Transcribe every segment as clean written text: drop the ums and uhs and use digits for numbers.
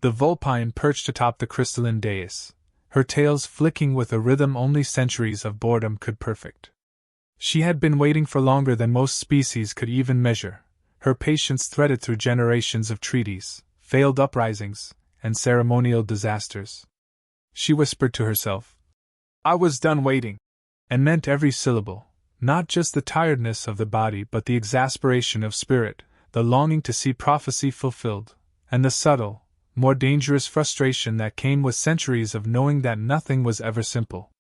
The Vulpine perched atop the crystalline dais, her tails flicking with a rhythm only centuries of boredom could perfect. She had been waiting for longer than most species could even measure, her patience threaded through generations of treaties, failed uprisings, and ceremonial disasters. She whispered to herself, "I was done waiting," and meant every syllable, not just the tiredness of the body but the exasperation of spirit, the longing to see prophecy fulfilled, and the subtle, more dangerous frustration that came with centuries of knowing that nothing was ever simple.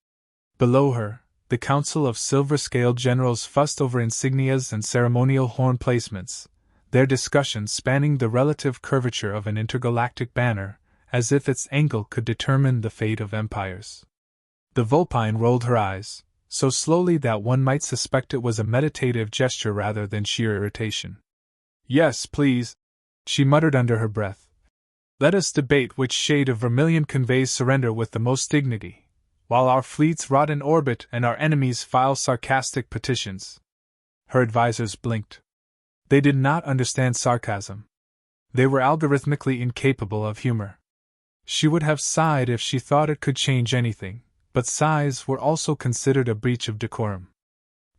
Below her, the council of silver-scaled generals fussed over insignias and ceremonial horn placements, their discussions spanning the relative curvature of an intergalactic banner, as if its angle could determine the fate of empires. The Vulpine rolled her eyes, so slowly that one might suspect it was a meditative gesture rather than sheer irritation. "Yes, please," she muttered under her breath. "Let us debate which shade of vermilion conveys surrender with the most dignity, while our fleets rot in orbit and our enemies file sarcastic petitions." Her advisors blinked. They did not understand sarcasm. They were algorithmically incapable of humor. She would have sighed if she thought it could change anything, but sighs were also considered a breach of decorum.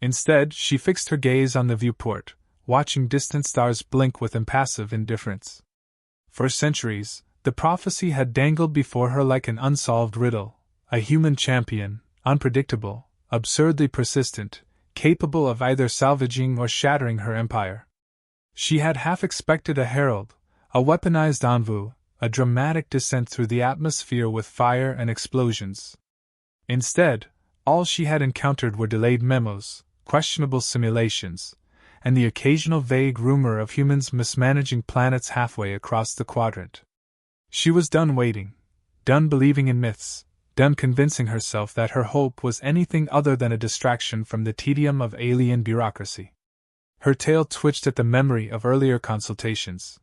Instead, she fixed her gaze on the viewport, watching distant stars blink with impassive indifference. For centuries, the prophecy had dangled before her like an unsolved riddle, a human champion, unpredictable, absurdly persistent, capable of either salvaging or shattering her empire. She had half expected a herald, a weaponized envoy, a dramatic descent through the atmosphere with fire and explosions. Instead, all she had encountered were delayed memos, questionable simulations, and the occasional vague rumor of humans mismanaging planets halfway across the quadrant. She was done waiting, done believing in myths, done convincing herself that her hope was anything other than a distraction from the tedium of alien bureaucracy. Her tail twitched at the memory of earlier consultations.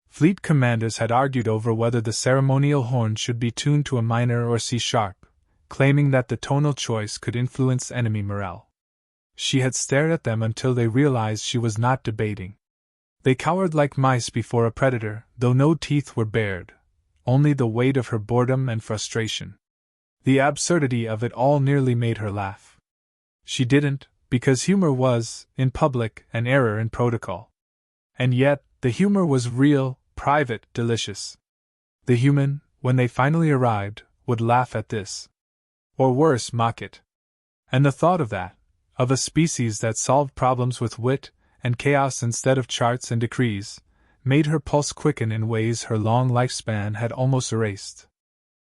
Fleet commanders had argued over whether the ceremonial horn should be tuned to a minor or C-sharp, claiming that the tonal choice could influence enemy morale. She had stared at them until they realized she was not debating. They cowered like mice before a predator, though no teeth were bared, only the weight of her boredom and frustration. The absurdity of it all nearly made her laugh. She didn't, because humor was, in public, an error in protocol. And yet, the humor was real, private, delicious. The human, when they finally arrived, would laugh at this. Or worse, mock it. And the thought of that, of a species that solved problems with wit and chaos instead of charts and decrees, made her pulse quicken in ways her long lifespan had almost erased.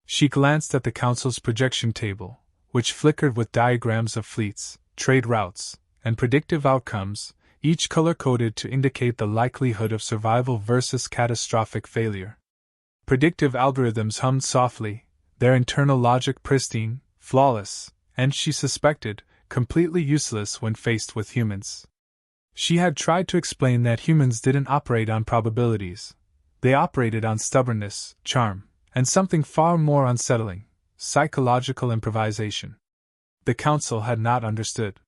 She glanced at the council's projection table, which flickered with diagrams of fleets, trade routes, and predictive outcomes, each color-coded to indicate the likelihood of survival versus catastrophic failure. Predictive algorithms hummed softly, their internal logic pristine, flawless, and, she suspected, completely useless when faced with humans. She had tried to explain that humans didn't operate on probabilities. They operated on stubbornness, charm, and something far more unsettling, psychological improvisation. The council had not understood.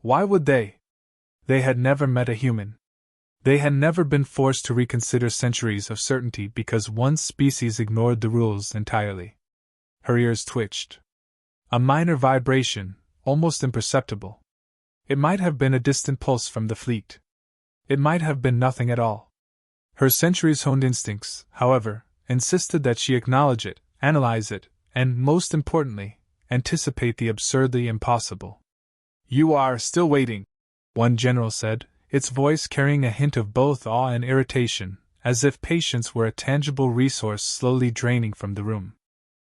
Why would they? They had never met a human. They had never been forced to reconsider centuries of certainty because one species ignored the rules entirely. Her ears twitched. A minor vibration, almost imperceptible. It might have been a distant pulse from the fleet. It might have been nothing at all. Her centuries-honed instincts, however, insisted that she acknowledge it, analyze it, and, most importantly, anticipate the absurdly impossible. "You are still waiting," one general said, its voice carrying a hint of both awe and irritation, as if patience were a tangible resource slowly draining from the room.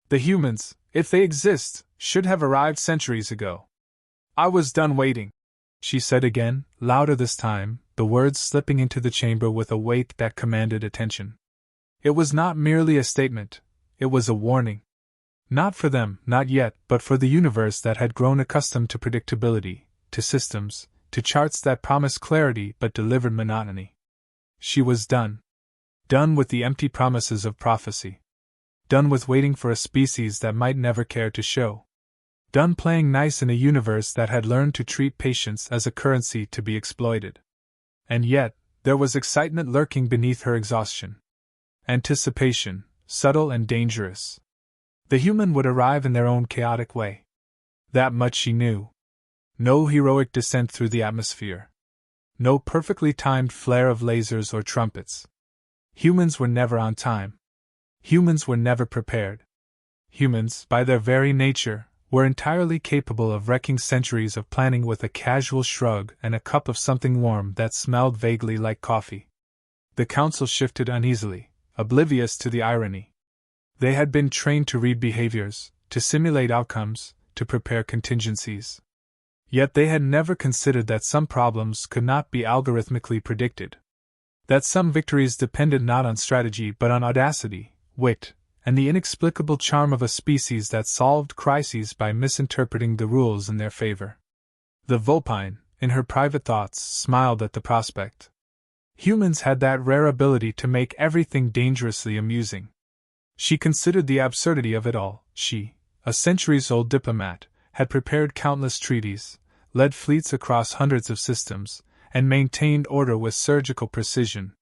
"The humans, if they exist, should have arrived centuries ago." "I was done waiting," she said again, louder this time, the words slipping into the chamber with a weight that commanded attention. It was not merely a statement, it was a warning. Not for them, not yet, but for the universe that had grown accustomed to predictability, to systems, to charts that promised clarity but delivered monotony. She was done. Done with the empty promises of prophecy. Done with waiting for a species that might never care to show. Done playing nice in a universe that had learned to treat patience as a currency to be exploited. And yet, there was excitement lurking beneath her exhaustion. Anticipation, subtle and dangerous. The human would arrive in their own chaotic way. That much she knew. No heroic descent through the atmosphere. No perfectly timed flare of lasers or trumpets. Humans were never on time. Humans were never prepared. Humans, by their very nature, were entirely capable of wrecking centuries of planning with a casual shrug and a cup of something warm that smelled vaguely like coffee. The council shifted uneasily, oblivious to the irony. They had been trained to read behaviors, to simulate outcomes, to prepare contingencies. Yet they had never considered that some problems could not be algorithmically predicted. That some victories depended not on strategy but on audacity, wit, and the inexplicable charm of a species that solved crises by misinterpreting the rules in their favor. The Vulpine, in her private thoughts, smiled at the prospect. Humans had that rare ability to make everything dangerously amusing. She considered the absurdity of it all. She, a centuries-old diplomat, had prepared countless treaties, led fleets across hundreds of systems, and maintained order with surgical precision.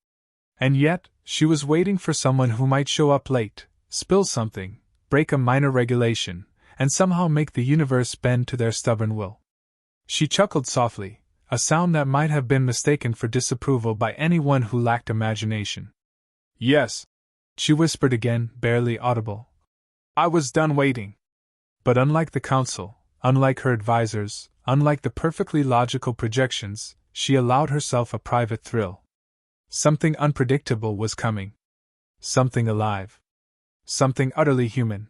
And yet, she was waiting for someone who might show up late, spill something, break a minor regulation, and somehow make the universe bend to their stubborn will. She chuckled softly, a sound that might have been mistaken for disapproval by anyone who lacked imagination. Yes, she whispered again, barely audible. I was done waiting. But unlike the council, unlike her advisors, unlike the perfectly logical projections, she allowed herself a private thrill. Something unpredictable was coming. Something alive. Something utterly human.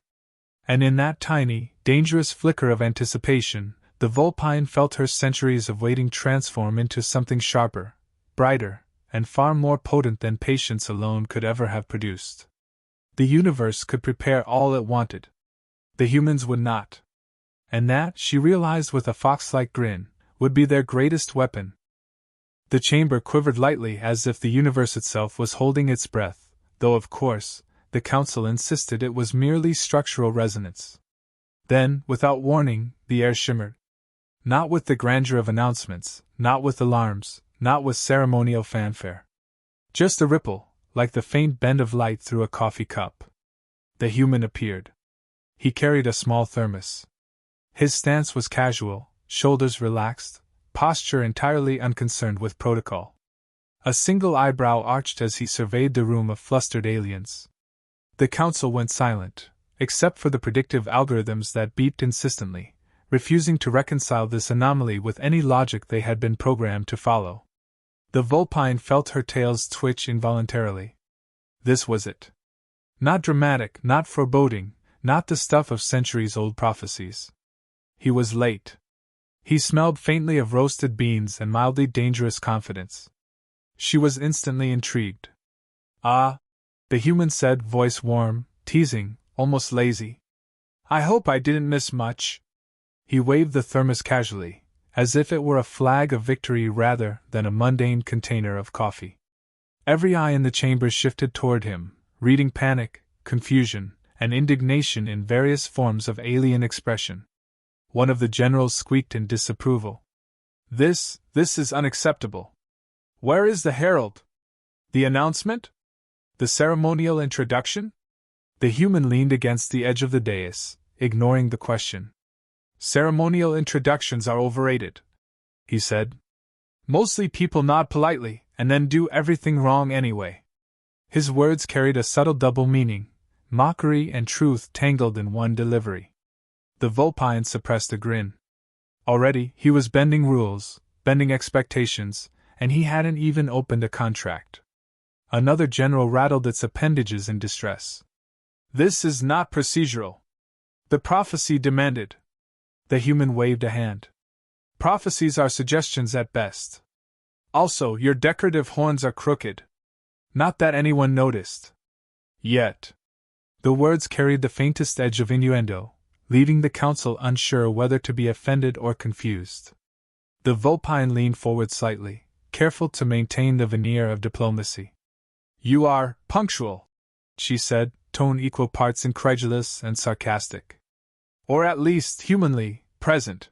And in that tiny, dangerous flicker of anticipation, the Vulpine felt her centuries of waiting transform into something sharper, brighter, and far more potent than patience alone could ever have produced. The universe could prepare all it wanted. The humans would not. And that, she realized with a fox-like grin, would be their greatest weapon. The chamber quivered lightly as if the universe itself was holding its breath, though of course, the council insisted it was merely structural resonance. Then, without warning, the air shimmered. Not with the grandeur of announcements, not with alarms, not with ceremonial fanfare. Just a ripple, like the faint bend of light through a coffee cup. The human appeared. He carried a small thermos. His stance was casual, shoulders relaxed, posture entirely unconcerned with protocol. A single eyebrow arched as he surveyed the room of flustered aliens. The council went silent, except for the predictive algorithms that beeped insistently, refusing to reconcile this anomaly with any logic they had been programmed to follow. The Vulpine felt her tails twitch involuntarily. This was it. Not dramatic, not foreboding, not the stuff of centuries-old prophecies. He was late. He smelled faintly of roasted beans and mildly dangerous confidence. She was instantly intrigued. Ah, the human said, voice warm, teasing, almost lazy. I hope I didn't miss much. He waved the thermos casually, as if it were a flag of victory rather than a mundane container of coffee. Every eye in the chamber shifted toward him, reading panic, confusion, and indignation in various forms of alien expression. One of the generals squeaked in disapproval. This is unacceptable. Where is the herald? The announcement? The ceremonial introduction? The human leaned against the edge of the dais, ignoring the question. Ceremonial introductions are overrated, he said. Mostly people nod politely, and then do everything wrong anyway. His words carried a subtle double meaning, mockery and truth tangled in one delivery. The Vulpine suppressed a grin. Already, he was bending rules, bending expectations, and he hadn't even opened a contract. Another general rattled its appendages in distress. This is not procedural. The prophecy demanded. The human waved a hand. Prophecies are suggestions at best. Also, your decorative horns are crooked. Not that anyone noticed. Yet. The words carried the faintest edge of innuendo, leaving the council unsure whether to be offended or confused. The Vulpine leaned forward slightly, careful to maintain the veneer of diplomacy. You are punctual, she said, tone equal parts incredulous and sarcastic. Or at least humanly present.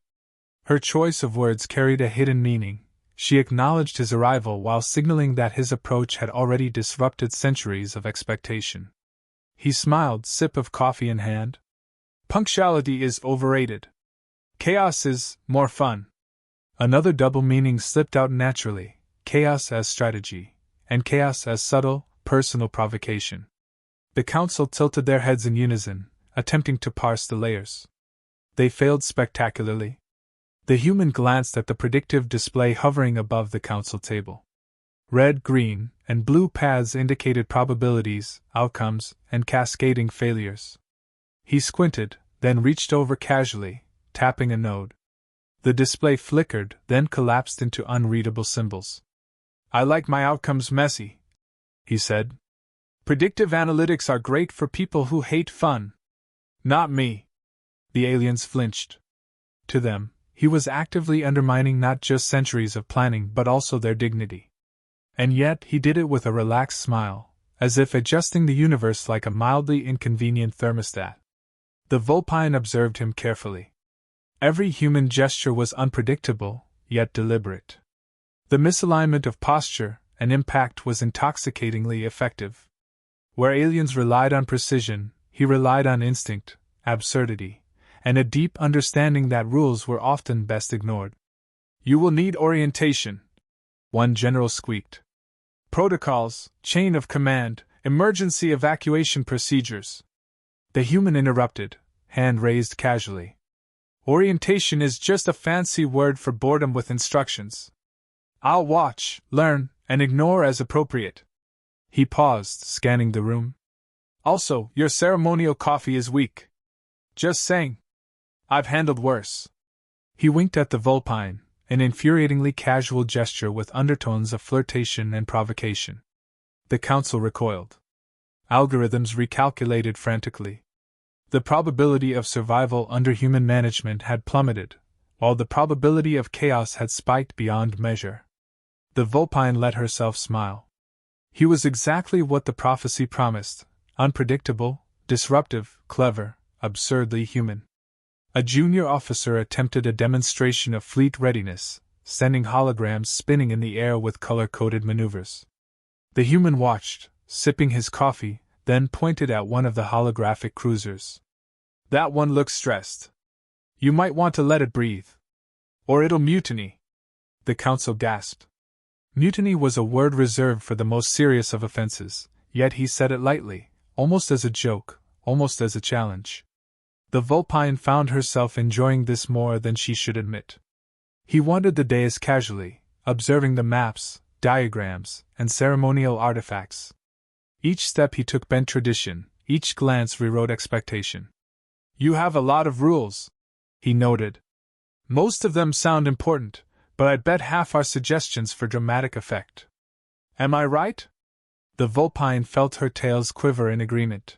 Her choice of words carried a hidden meaning. She acknowledged his arrival while signaling that his approach had already disrupted centuries of expectation. He smiled, sip of coffee in hand. Punctuality is overrated. Chaos is more fun. Another double meaning slipped out naturally: chaos as strategy, and chaos as subtle, personal provocation. The council tilted their heads in unison, attempting to parse the layers. They failed spectacularly. The human glanced at the predictive display hovering above the council table. Red, green, and blue paths indicated probabilities, outcomes, and cascading failures. He squinted, then reached over casually, tapping a node. The display flickered, then collapsed into unreadable symbols. I like my outcomes messy, he said. Predictive analytics are great for people who hate fun. Not me. The aliens flinched. To them, he was actively undermining not just centuries of planning but also their dignity. And yet he did it with a relaxed smile, as if adjusting the universe like a mildly inconvenient thermostat. The Vulpine observed him carefully. Every human gesture was unpredictable, yet deliberate. The misalignment of posture and impact was intoxicatingly effective. Where aliens relied on precision, he relied on instinct, absurdity, and a deep understanding that rules were often best ignored. You will need orientation, one general squeaked. Protocols, chain of command, emergency evacuation procedures. The human interrupted, hand raised casually. Orientation is just a fancy word for boredom with instructions. I'll watch, learn, and ignore as appropriate. He paused, scanning the room. Also, your ceremonial coffee is weak. Just saying. I've handled worse. He winked at the Vulpine, an infuriatingly casual gesture with undertones of flirtation and provocation. The council recoiled. Algorithms recalculated frantically. The probability of survival under human management had plummeted, while the probability of chaos had spiked beyond measure. The Vulpine let herself smile. He was exactly what the prophecy promised: unpredictable, disruptive, clever, absurdly human. A junior officer attempted a demonstration of fleet readiness, sending holograms spinning in the air with color-coded maneuvers. The human watched, sipping his coffee, then pointed at one of the holographic cruisers. That one looks stressed. You might want to let it breathe. Or it'll mutiny. The council gasped. Mutiny was a word reserved for the most serious of offenses, yet he said it lightly, almost as a joke, almost as a challenge. The Vulpine found herself enjoying this more than she should admit. He wandered the dais casually, observing the maps, diagrams, and ceremonial artifacts. Each step he took bent tradition, each glance rewrote expectation. You have a lot of rules, he noted. Most of them sound important, but I'd bet half are suggestions for dramatic effect. Am I right? The Vulpine felt her tails quiver in agreement.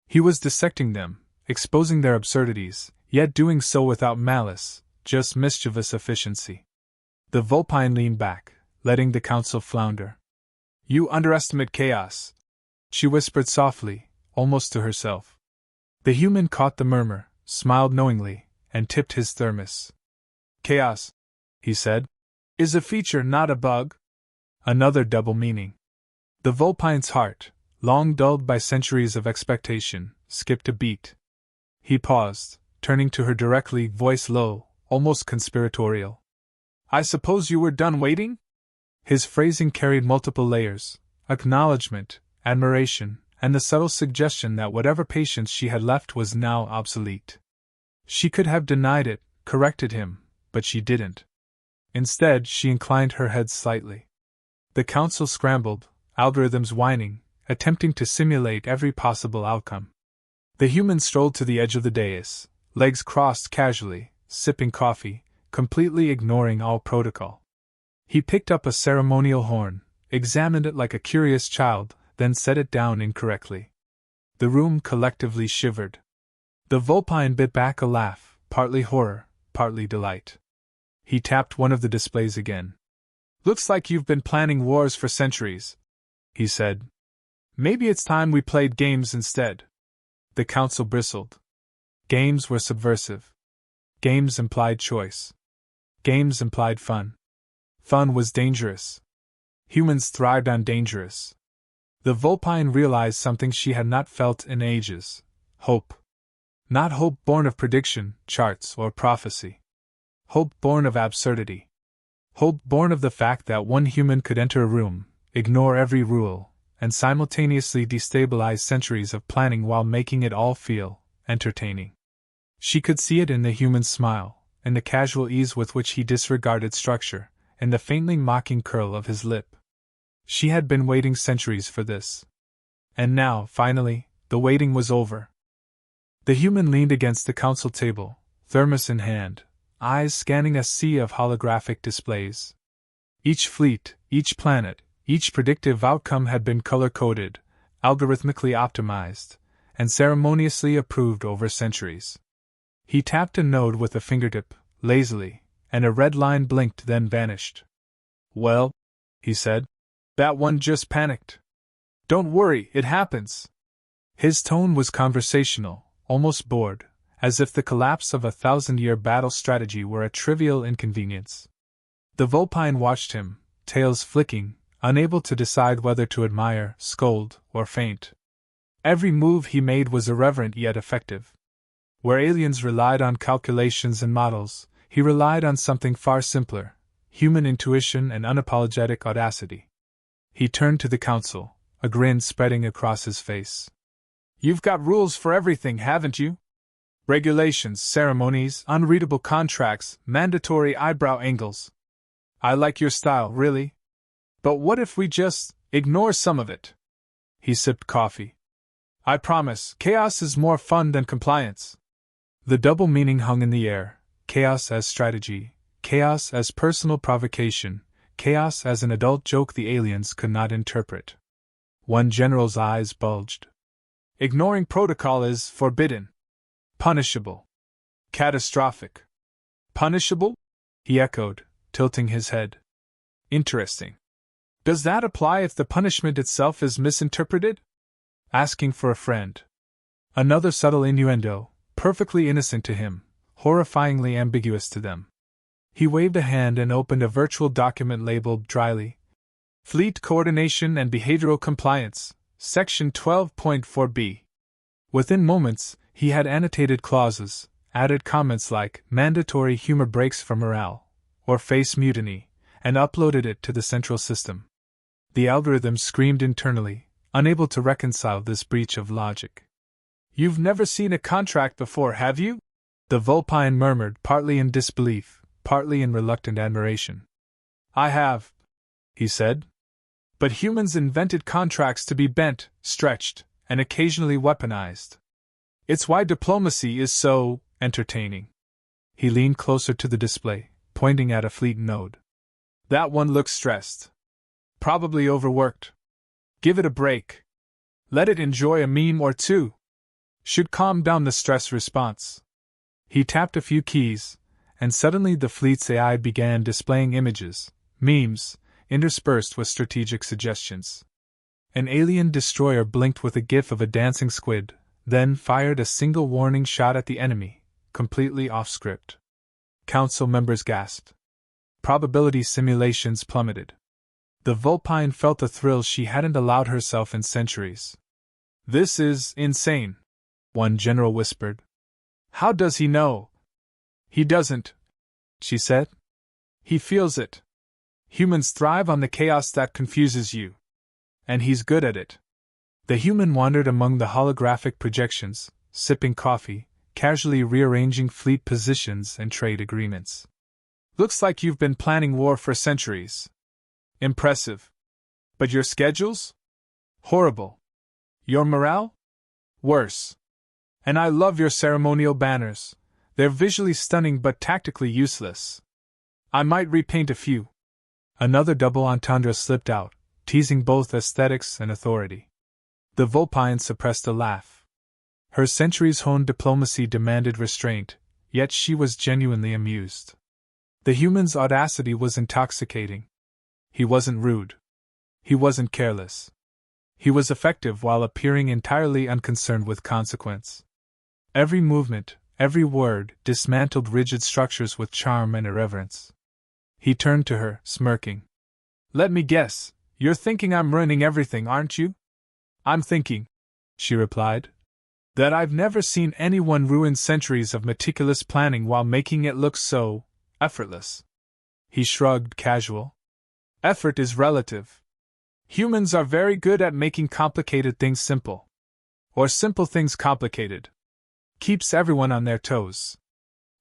He was dissecting them, exposing their absurdities, yet doing so without malice, just mischievous efficiency. The Vulpine leaned back, letting the council flounder. You underestimate chaos, she whispered softly, almost to herself. The human caught the murmur, smiled knowingly, and tipped his thermos. Chaos, he said, is a feature, not a bug. Another double meaning. The Vulpine's heart, long dulled by centuries of expectation, skipped a beat. He paused, turning to her directly, voice low, almost conspiratorial. I suppose you were done waiting? His phrasing carried multiple layers: acknowledgement, admiration, and the subtle suggestion that whatever patience she had left was now obsolete. She could have denied it, corrected him, but she didn't. Instead, she inclined her head slightly. The council scrambled, algorithms whining, attempting to simulate every possible outcome. The human strolled to the edge of the dais, legs crossed casually, sipping coffee, completely ignoring all protocol. He picked up a ceremonial horn, examined it like a curious child, then set it down incorrectly. The room collectively shivered. The Vulpine bit back a laugh, partly horror, partly delight. He tapped one of the displays again. Looks like you've been planning wars for centuries, he said. Maybe it's time we played games instead. The council bristled. Games were subversive. Games implied choice. Games implied fun. Fun was dangerous. Humans thrived on dangerous. The Vulpine realized something she had not felt in ages: hope. Not hope born of prediction, charts, or prophecy. Hope born of absurdity. Hope born of the fact that one human could enter a room, ignore every rule, and simultaneously destabilize centuries of planning while making it all feel entertaining. She could see it in the human's smile, in the casual ease with which he disregarded structure, in the faintly mocking curl of his lip. She had been waiting centuries for this. And now, finally, the waiting was over. The human leaned against the council table, thermos in hand, eyes scanning a sea of holographic displays. Each fleet, each planet, each predictive outcome had been color-coded, algorithmically optimized, and ceremoniously approved over centuries. He tapped a node with a fingertip, lazily, and a red line blinked then vanished. "Well," he said, "that one just panicked. Don't worry, it happens." His tone was conversational, almost bored, as if the collapse of a 1,000-year battle strategy were a trivial inconvenience. The Vulpine watched him, tails flicking, unable to decide whether to admire, scold, or faint. Every move he made was irreverent yet effective. Where aliens relied on calculations and models, he relied on something far simpler: human intuition and unapologetic audacity. He turned to the council, a grin spreading across his face. "You've got rules for everything, haven't you? Regulations, ceremonies, unreadable contracts, mandatory eyebrow angles. I like your style, really. But what if we just ignore some of it?" He sipped coffee. "I promise, chaos is more fun than compliance." The double meaning hung in the air: chaos as strategy, chaos as personal provocation, chaos as an adult joke the aliens could not interpret. One general's eyes bulged. "Ignoring protocol is forbidden. Punishable. Catastrophic." "Punishable?" he echoed, tilting his head. "Interesting. Does that apply if the punishment itself is misinterpreted?" "Asking for a friend." Another subtle innuendo, perfectly innocent to him, horrifyingly ambiguous to them. He waved a hand and opened a virtual document labeled dryly: Fleet Coordination and Behavioral Compliance, Section 12.4b. Within moments, he had annotated clauses, added comments like mandatory humor breaks for morale, or face mutiny, and uploaded it to the central system. The algorithm screamed internally, unable to reconcile this breach of logic. "You've never seen a contract before, have you?" the Vulpine murmured, partly in disbelief, partly in reluctant admiration. "I have," he said. "But humans invented contracts to be bent, stretched, and occasionally weaponized. It's why diplomacy is so entertaining." He leaned closer to the display, pointing at a fleet node. "That one looks stressed. Probably overworked. Give it a break. Let it enjoy a meme or two. Should calm down the stress response." He tapped a few keys, and suddenly the fleet's AI began displaying images, memes, interspersed with strategic suggestions. An alien destroyer blinked with a gif of a dancing squid, then fired a single warning shot at the enemy, completely off script. Council members gasped. Probability simulations plummeted. The Vulpine felt a thrill she hadn't allowed herself in centuries. "This is insane," one general whispered. "How does he know?" "He doesn't," she said. "He feels it. Humans thrive on the chaos that confuses you. And he's good at it." The human wandered among the holographic projections, sipping coffee, casually rearranging fleet positions and trade agreements. "Looks like you've been planning war for centuries. Impressive. But your schedules? Horrible. Your morale? Worse. And I love your ceremonial banners. They're visually stunning but tactically useless. I might repaint a few." Another double entendre slipped out, teasing both aesthetics and authority. The Vulpine suppressed a laugh. Her centuries-honed diplomacy demanded restraint, yet she was genuinely amused. The human's audacity was intoxicating. He wasn't rude. He wasn't careless. He was effective while appearing entirely unconcerned with consequence. Every movement, every word, dismantled rigid structures with charm and irreverence. He turned to her, smirking. "Let me guess, you're thinking I'm ruining everything, aren't you?" I'm thinking, she replied, that I've never seen anyone ruin centuries of meticulous planning while making it look so effortless. He shrugged, casual. Effort is relative. Humans are very good at making complicated things simple. Or simple things complicated. Keeps everyone on their toes.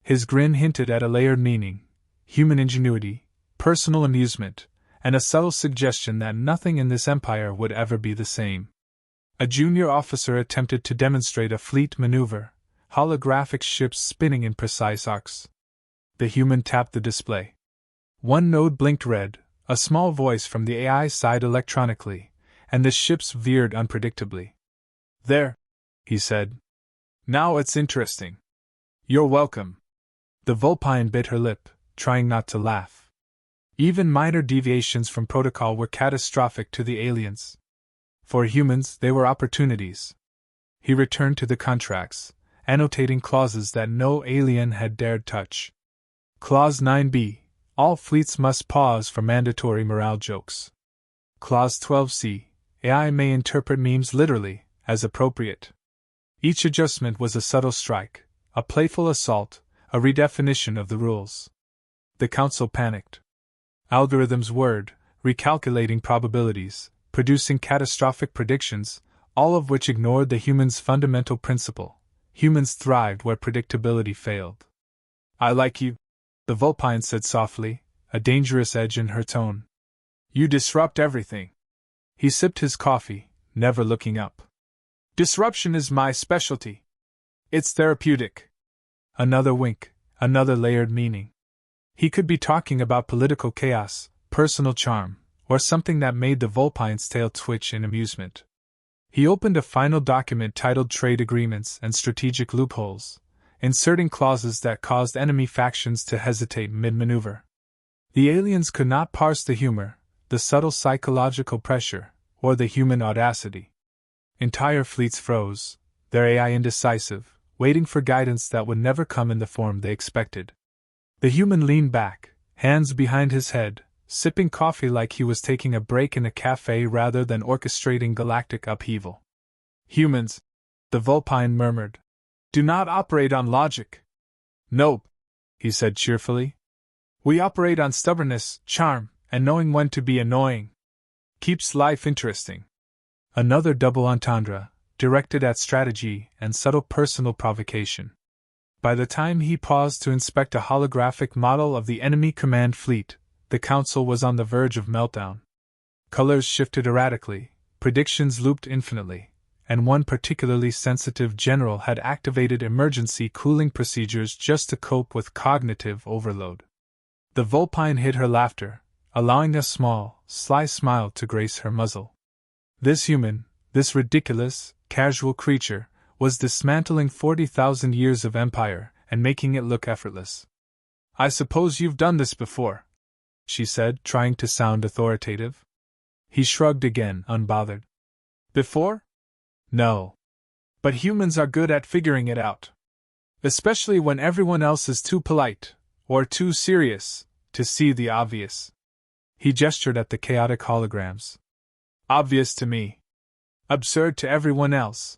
His grin hinted at a layered meaning: human ingenuity, personal amusement, and a subtle suggestion that nothing in this empire would ever be the same. A junior officer attempted to demonstrate a fleet maneuver, holographic ships spinning in precise arcs. The human tapped the display. One node blinked red, a small voice from the AI sighed electronically, and the ships veered unpredictably. There, he said. Now it's interesting. You're welcome. The Vulpine bit her lip, trying not to laugh. Even minor deviations from protocol were catastrophic to the aliens. For humans, they were opportunities. He returned to the contracts, annotating clauses that no alien had dared touch. Clause 9b. All fleets must pause for mandatory morale jokes. Clause 12c. AI may interpret memes literally, as appropriate. Each adjustment was a subtle strike, a playful assault, a redefinition of the rules. The council panicked. Algorithms whirred, recalculating probabilities, producing catastrophic predictions, all of which ignored the human's fundamental principle: humans thrived where predictability failed. I like you, the Vulpine said softly, a dangerous edge in her tone. You disrupt everything. He sipped his coffee, never looking up. Disruption is my specialty. It's therapeutic. Another wink, another layered meaning. He could be talking about political chaos, personal charm, or something that made the Vulpine's tail twitch in amusement. He opened a final document titled Trade Agreements and Strategic Loopholes, inserting clauses that caused enemy factions to hesitate mid-maneuver. The aliens could not parse the humor, the subtle psychological pressure, or the human audacity. Entire fleets froze, their AI indecisive, waiting for guidance that would never come in the form they expected. The human leaned back, hands behind his head, sipping coffee like he was taking a break in a cafe rather than orchestrating galactic upheaval. Humans, the Vulpine murmured, do not operate on logic. Nope, he said cheerfully. We operate on stubbornness, charm, and knowing when to be annoying. Keeps life interesting. Another double entendre, directed at strategy and subtle personal provocation. By the time he paused to inspect a holographic model of the enemy command fleet, the council was on the verge of meltdown. Colors shifted erratically, predictions looped infinitely, and one particularly sensitive general had activated emergency cooling procedures just to cope with cognitive overload. The Vulpine hid her laughter, allowing a small, sly smile to grace her muzzle. This human, this ridiculous, casual creature, was dismantling 40,000 years of empire and making it look effortless. I suppose you've done this before, she said, trying to sound authoritative. He shrugged again, unbothered. Before? No. But humans are good at figuring it out. Especially when everyone else is too polite, or too serious, to see the obvious. He gestured at the chaotic holograms. Obvious to me. Absurd to everyone else.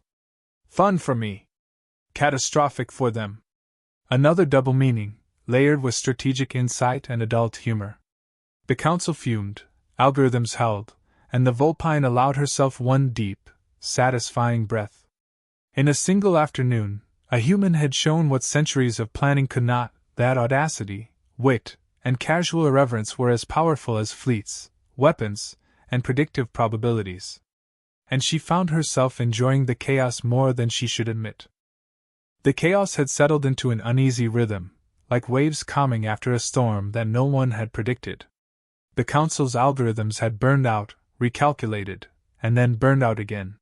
Fun for me. Catastrophic for them. Another double meaning, layered with strategic insight and adult humor. The council fumed, algorithms howled, and the Vulpine allowed herself one deep, satisfying breath. In a single afternoon, a human had shown what centuries of planning could not: that audacity, wit, and casual irreverence were as powerful as fleets, weapons, and predictive probabilities. And she found herself enjoying the chaos more than she should admit. The chaos had settled into an uneasy rhythm, like waves calming after a storm that no one had predicted. The council's algorithms had burned out, recalculated, and then burned out again.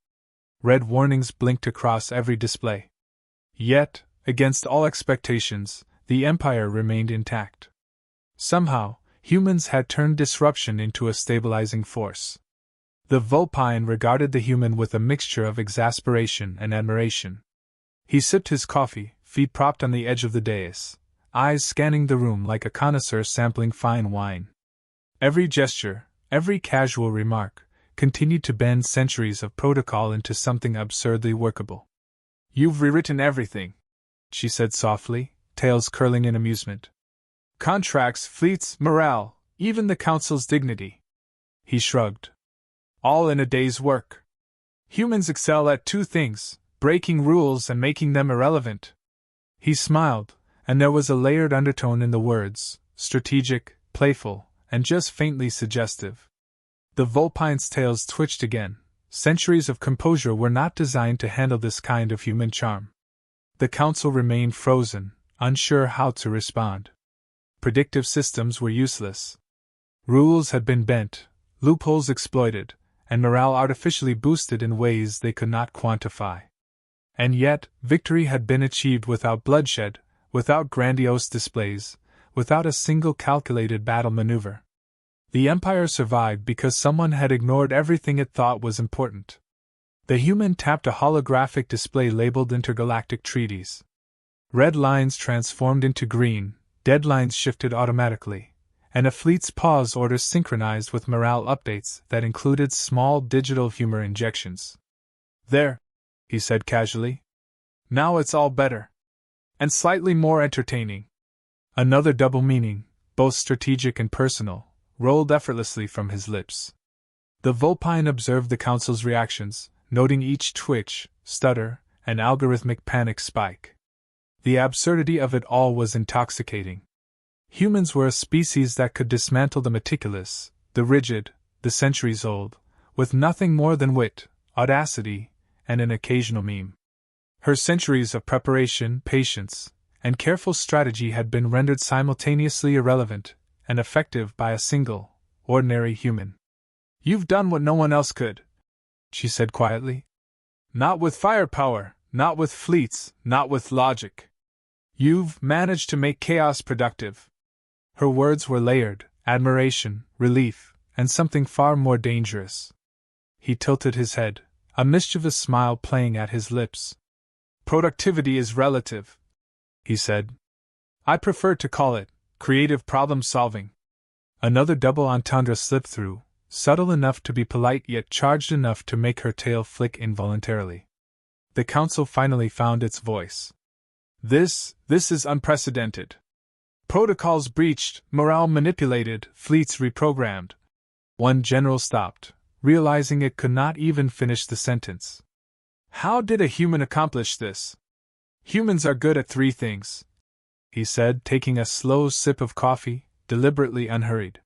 Red warnings blinked across every display. Yet, against all expectations, the empire remained intact. Somehow, humans had turned disruption into a stabilizing force. The Vulpine regarded the human with a mixture of exasperation and admiration. He sipped his coffee, feet propped on the edge of the dais, eyes scanning the room like a connoisseur sampling fine wine. Every gesture, every casual remark, continued to bend centuries of protocol into something absurdly workable. "You've rewritten everything," she said softly, tails curling in amusement. "Contracts, fleets, morale, even the council's dignity." He shrugged. "All in a day's work. Humans excel at two things: breaking rules and making them irrelevant." He smiled, and there was a layered undertone in the words, strategic, playful, and just faintly suggestive. The Vulpine's tails twitched again. Centuries of composure were not designed to handle this kind of human charm. The council remained frozen, unsure how to respond. Predictive systems were useless. Rules had been bent, loopholes exploited, and morale artificially boosted in ways they could not quantify. And yet, victory had been achieved without bloodshed, without grandiose displays, without a single calculated battle maneuver. The Empire survived because someone had ignored everything it thought was important. The human tapped a holographic display labeled intergalactic treaties. Red lines transformed into green, deadlines shifted automatically, and a fleet's pause orders synchronized with morale updates that included small digital humor injections. "There," he said casually. "Now it's all better. And slightly more entertaining." Another double meaning, both strategic and personal, rolled effortlessly from his lips. The Vulpine observed the council's reactions, noting each twitch, stutter, and algorithmic panic spike. The absurdity of it all was intoxicating. Humans were a species that could dismantle the meticulous, the rigid, the centuries-old, with nothing more than wit, audacity, and an occasional meme. Her centuries of preparation, patience, and careful strategy had been rendered simultaneously irrelevant and effective by a single, ordinary human. "You've done what no one else could," she said quietly. "Not with firepower, not with fleets, not with logic. You've managed to make chaos productive." Her words were layered: admiration, relief, and something far more dangerous. He tilted his head, a mischievous smile playing at his lips. "Productivity is relative," he said. "I prefer to call it creative problem-solving." Another double entendre slipped through, subtle enough to be polite yet charged enough to make her tail flick involuntarily. The council finally found its voice. This is unprecedented. Protocols breached, morale manipulated, fleets reprogrammed." One general stopped, realizing it could not even finish the sentence. "How did a human accomplish this?" "Humans are good at three things," he said, taking a slow sip of coffee, deliberately unhurried.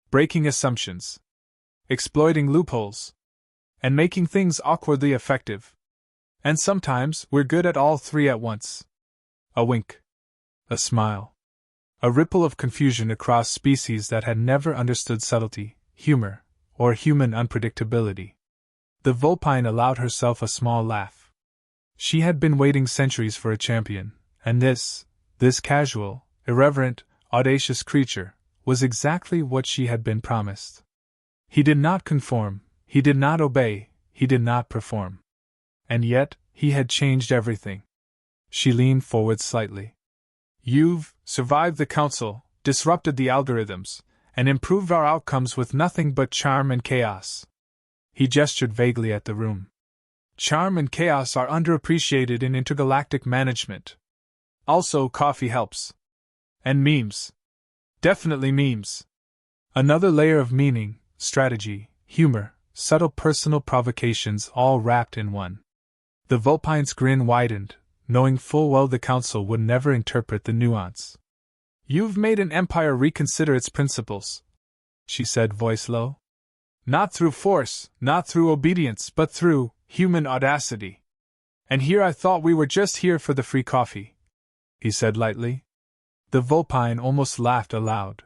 "Breaking assumptions, exploiting loopholes, and making things awkwardly effective. And sometimes we're good at all three at once." A wink. A smile. A ripple of confusion across species that had never understood subtlety, humor, or human unpredictability. The Vulpine allowed herself a small laugh. She had been waiting centuries for a champion, and this casual, irreverent, audacious creature, was exactly what she had been promised. He did not conform, he did not obey, he did not perform. And yet, he had changed everything. She leaned forward slightly. "You've survived the council, disrupted the algorithms, and improved our outcomes with nothing but charm and chaos." He gestured vaguely at the room. "Charm and chaos are underappreciated in intergalactic management. Also, coffee helps. And memes. Definitely memes." Another layer of meaning, strategy, humor, subtle personal provocations all wrapped in one. The Vulpine's grin widened, knowing full well the council would never interpret the nuance. "You've made an empire reconsider its principles," she said, voice low. "Not through force, not through obedience, but through human audacity. And here I thought we were just here for the free coffee," he said lightly. The Vulpine almost laughed aloud.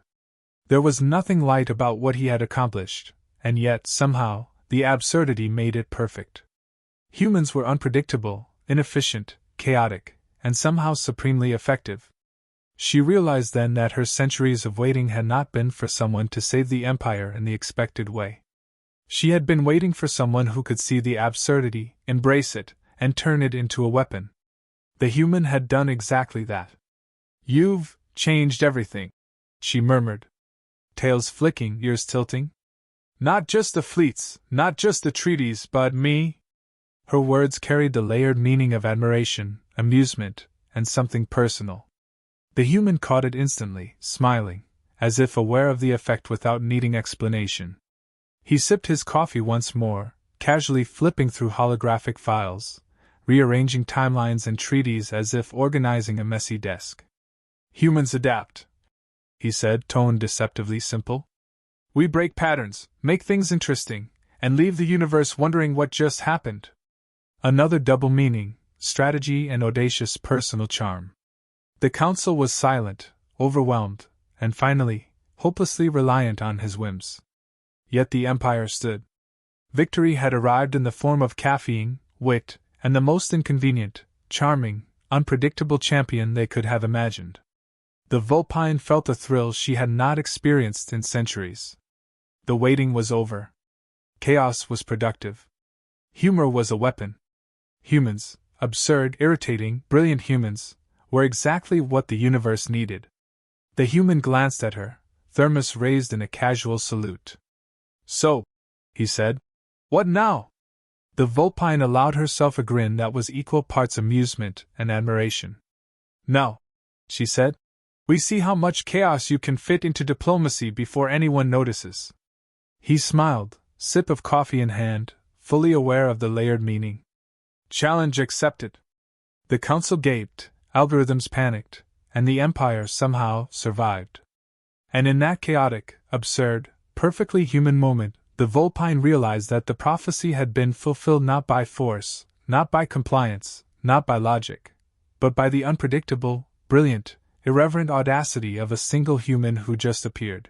There was nothing light about what he had accomplished, and yet, somehow, the absurdity made it perfect. Humans were unpredictable, inefficient, chaotic, and somehow supremely effective. She realized then that her centuries of waiting had not been for someone to save the Empire in the expected way. She had been waiting for someone who could see the absurdity, embrace it, and turn it into a weapon. The human had done exactly that. "You've changed everything," she murmured. Tails flicking, ears tilting. Not just the fleets, not just the treaties, but me? Her words carried the layered meaning of admiration, amusement, and something personal. The human caught it instantly, smiling, as if aware of the effect without needing explanation. He sipped his coffee once more, casually flipping through holographic files, rearranging timelines and treaties as if organizing a messy desk. Humans adapt, he said, tone deceptively simple. We break patterns, make things interesting, and leave the universe wondering what just happened. Another double meaning, strategy and audacious personal charm. The council was silent, overwhelmed, and finally, hopelessly reliant on his whims. Yet the Empire stood. Victory had arrived in the form of caffeine, wit, and the most inconvenient, charming, unpredictable champion they could have imagined. The Vulpine felt a thrill she had not experienced in centuries. The waiting was over. Chaos was productive. Humor was a weapon. Humans, absurd, irritating, brilliant humans, were exactly what the universe needed. The human glanced at her, thermos raised in a casual salute. So, he said, what now? The Vulpine allowed herself a grin that was equal parts amusement and admiration. Now, she said, we see how much chaos you can fit into diplomacy before anyone notices. He smiled, sip of coffee in hand, fully aware of the layered meaning. Challenge accepted. The council gaped, algorithms panicked, and the Empire somehow survived. And in that chaotic, absurd, perfectly human moment, the Vulpine realized that the prophecy had been fulfilled not by force, not by compliance, not by logic, but by the unpredictable, brilliant, irreverent audacity of a single human who just appeared.